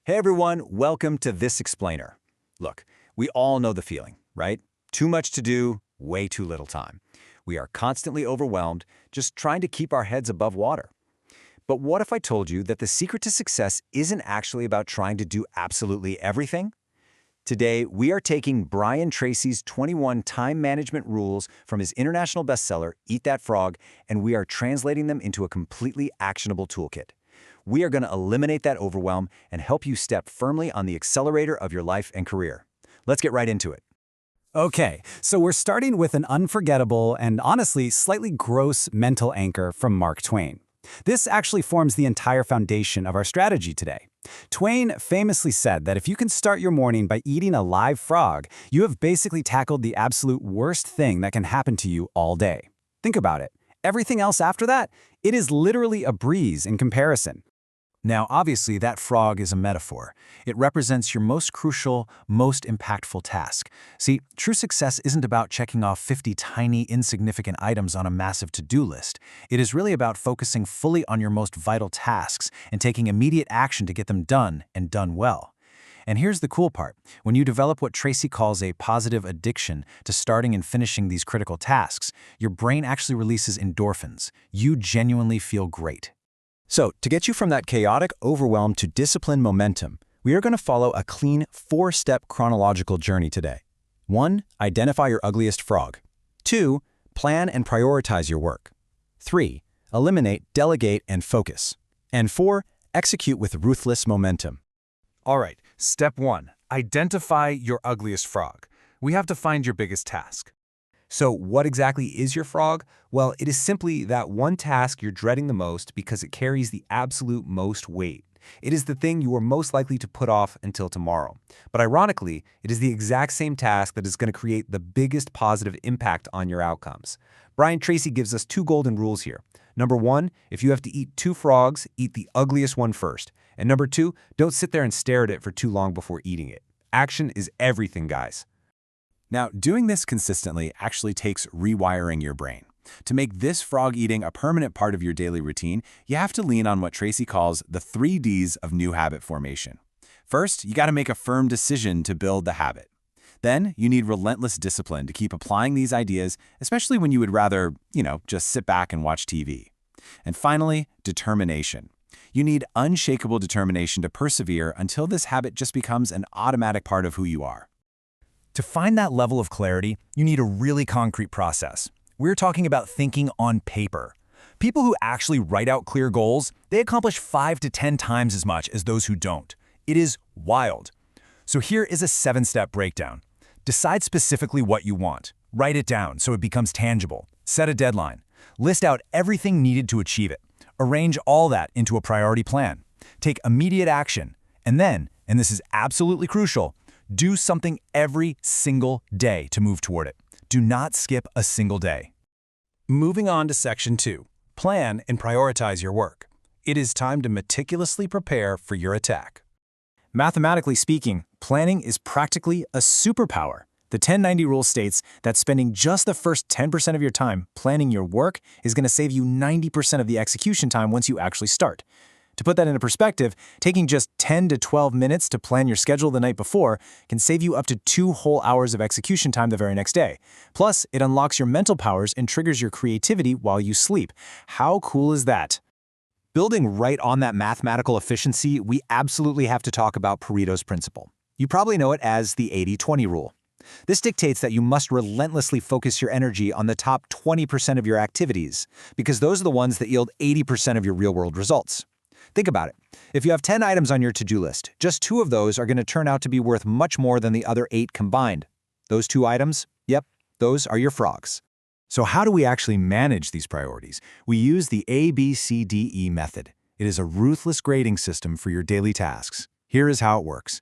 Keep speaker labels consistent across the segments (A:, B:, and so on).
A: Hey everyone, welcome to This Explainer. Look, we all know the feeling, right? Too much to do, way too little time. We are constantly overwhelmed, just trying to keep our heads above water. But what if I told you that the secret to success isn't actually about trying to do absolutely everything? Today, we are taking Brian Tracy's 21 time management rules from his international bestseller, Eat That Frog, and we are translating them into a completely actionable toolkit. We are going to eliminate that overwhelm and help you step firmly on the accelerator of your life and career. Let's get right into it.
B: Okay, so we're starting with an unforgettable and honestly slightly gross mental anchor from Mark Twain. This actually forms the entire foundation of our strategy today. Twain famously said that if you can start your morning by eating a live frog, you have basically tackled the absolute worst thing that can happen to you all day. Think about it. Everything else after that, it is literally a breeze in comparison.
C: Now, obviously, that frog is a metaphor. It represents your most crucial, most impactful task. See, true success isn't about checking off 50 tiny, insignificant items on a massive to-do list. It is really about focusing fully on your most vital tasks and taking immediate action to get them done and done well. And here's the cool part. When you develop what Tracy calls a positive addiction to starting and finishing these critical tasks, your brain actually releases endorphins. You genuinely feel great.
A: So, to get you from that chaotic overwhelm to disciplined momentum, we are going to follow a clean 4-step chronological journey today. 1. Identify your ugliest frog. 2. Plan and prioritize your work. 3. Eliminate, delegate, and focus. And 4. Execute with ruthless momentum.
C: All right, step 1. Identify your ugliest frog. We have to find your biggest task.
D: So what exactly is your frog? Well, it is simply that one task you're dreading the most because it carries the absolute most weight. It is the thing you are most likely to put off until tomorrow. But ironically, it is the exact same task that is going to create the biggest positive impact on your outcomes. Brian Tracy gives us 2 golden rules here. Number 1, if you have to eat 2 frogs, eat the ugliest one first. And number 2, don't sit there and stare at it for too long before eating it. Action is everything, guys.
C: Now, doing this consistently actually takes rewiring your brain. To make this frog eating a permanent part of your daily routine, you have to lean on what Tracy calls the 3 Ds of new habit formation. First, you got to make a firm decision to build the habit. Then, you need relentless discipline to keep applying these ideas, especially when you would rather, just sit back and watch TV. And finally, determination. You need unshakable determination to persevere until this habit just becomes an automatic part of who you are.
B: To find that level of clarity, you need a really concrete process. We're talking about thinking on paper. People who actually write out clear goals, they accomplish 5 to 10 times as much as those who don't. It is wild. So here is a 7-step breakdown. Decide specifically what you want. Write it down so it becomes tangible. Set a deadline. List out everything needed to achieve it. Arrange all that into a priority plan. Take immediate action. And then, and this is absolutely crucial, do something every single day to move toward it. Do not skip a single day. Moving on to section 2, plan and prioritize your work. It is time to meticulously prepare for your attack. Mathematically speaking, planning is practically a superpower. The 10-90 rule states that spending just the first 10% of your time planning your work is going to save you 90% of the execution time once you actually start. To put that into perspective, taking just 10 to 12 minutes to plan your schedule the night before can save you up to 2 whole hours of execution time the very next day. Plus, it unlocks your mental powers and triggers your creativity while you sleep. How cool is that?
D: Building right on that mathematical efficiency, we absolutely have to talk about Pareto's principle. You probably know it as the 80-20 rule. This dictates that you must relentlessly focus your energy on the top 20% of your activities, because those are the ones that yield 80% of your real-world results. Think about it. If you have 10 items on your to-do list, just 2 of those are going to turn out to be worth much more than the other 8 combined. Those 2 items, yep, those are your frogs.
C: So how do we actually manage these priorities? We use the ABCDE method. It is a ruthless grading system for your daily tasks. Here is how it works.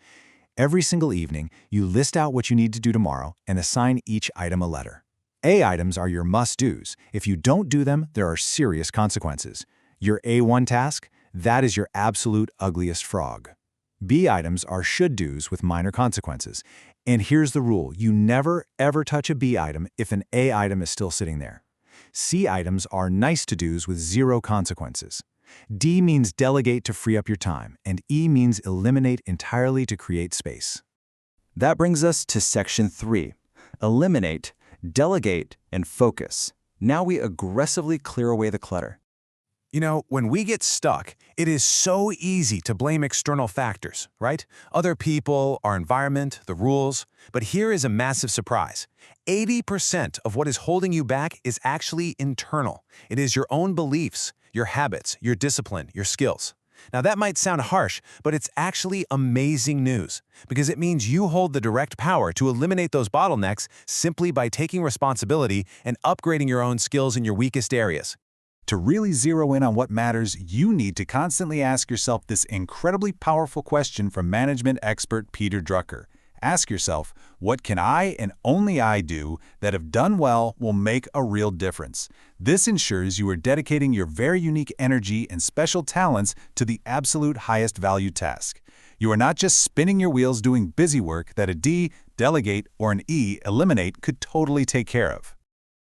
C: Every single evening, you list out what you need to do tomorrow and assign each item a letter. A items are your must-dos. If you don't do them, there are serious consequences. Your A1 task, that is your absolute ugliest frog. B items are should-dos with minor consequences. And here's the rule. You never, ever touch a B item if an A item is still sitting there. C items are nice to-dos with 0 consequences. D means delegate to free up your time, and E means eliminate entirely to create space.
B: That brings us to section 3. Eliminate, delegate, and focus. Now we aggressively clear away the clutter.
D: You know, when we get stuck, it is so easy to blame external factors, right? Other people, our environment, the rules. But here is a massive surprise. 80% of what is holding you back is actually internal. It is your own beliefs, your habits, your discipline, your skills. Now that might sound harsh, but it's actually amazing news because it means you hold the direct power to eliminate those bottlenecks simply by taking responsibility and upgrading your own skills in your weakest areas.
C: To really zero in on what matters, you need to constantly ask yourself this incredibly powerful question from management expert Peter Drucker. Ask yourself, what can I and only I do that, if done well, will make a real difference? This ensures you are dedicating your very unique energy and special talents to the absolute highest value task. You are not just spinning your wheels doing busy work that a D, delegate, or an E, eliminate, could totally take care of.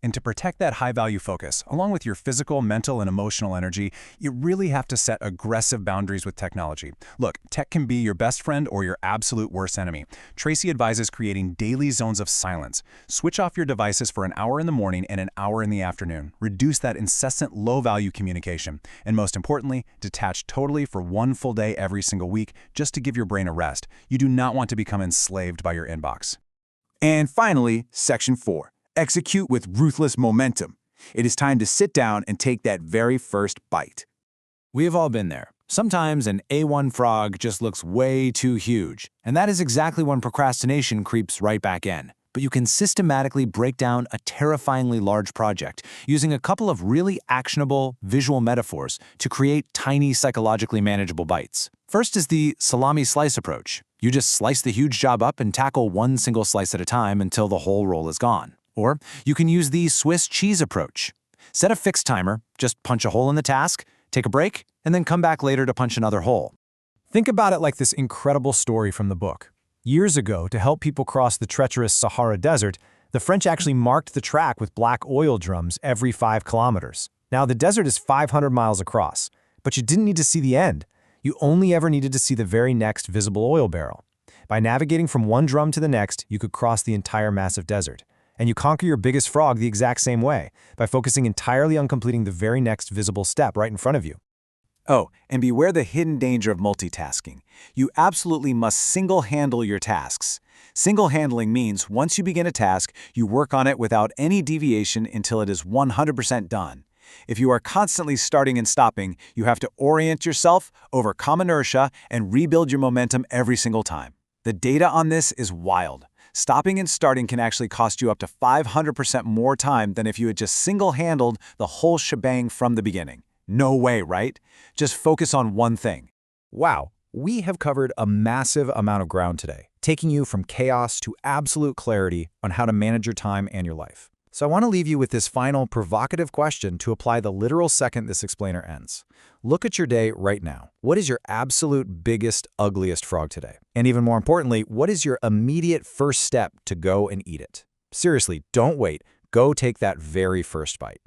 B: And to protect that high-value focus, along with your physical, mental, and emotional energy, you really have to set aggressive boundaries with technology. Look, tech can be your best friend or your absolute worst enemy. Tracy advises creating daily zones of silence. Switch off your devices for an hour in the morning and an hour in the afternoon. Reduce that incessant low-value communication. And most importantly, detach totally for one full day every single week just to give your brain a rest. You do not want to become enslaved by your inbox.
C: And finally, section 4. Execute with ruthless momentum. It is time to sit down and take that very first bite.
B: We have all been there. Sometimes an A1 frog just looks way too huge, and that is exactly when procrastination creeps right back in. But you can systematically break down a terrifyingly large project using a couple of really actionable visual metaphors to create tiny psychologically manageable bites. First is the salami slice approach. You just slice the huge job up and tackle one single slice at a time until the whole roll is gone. Or you can use the Swiss cheese approach. Set a fixed timer, just punch a hole in the task, take a break, and then come back later to punch another hole.
E: Think about it like this incredible story from the book. Years ago, to help people cross the treacherous Sahara Desert, the French actually marked the track with black oil drums every 5 kilometers. Now, the desert is 500 miles across, but you didn't need to see the end. You only ever needed to see the very next visible oil barrel. By navigating from one drum to the next, you could cross the entire massive desert. And you conquer your biggest frog the exact same way, by focusing entirely on completing the very next visible step right in front of you.
C: Oh, and beware the hidden danger of multitasking. You absolutely must single-handle your tasks. Single-handling means once you begin a task, you work on it without any deviation until it is 100% done. If you are constantly starting and stopping, you have to orient yourself, overcome inertia, and rebuild your momentum every single time. The data on this is wild. Stopping and starting can actually cost you up to 500% more time than if you had just single-handled the whole shebang from the beginning. No way, right? Just focus on one thing.
E: Wow, we have covered a massive amount of ground today, taking you from chaos to absolute clarity on how to manage your time and your life. So I want to leave you with this final provocative question to apply the literal second this explainer ends. Look at your day right now. What is your absolute biggest, ugliest frog today? And even more importantly, what is your immediate first step to go and eat it? Seriously, don't wait. Go take that very first bite.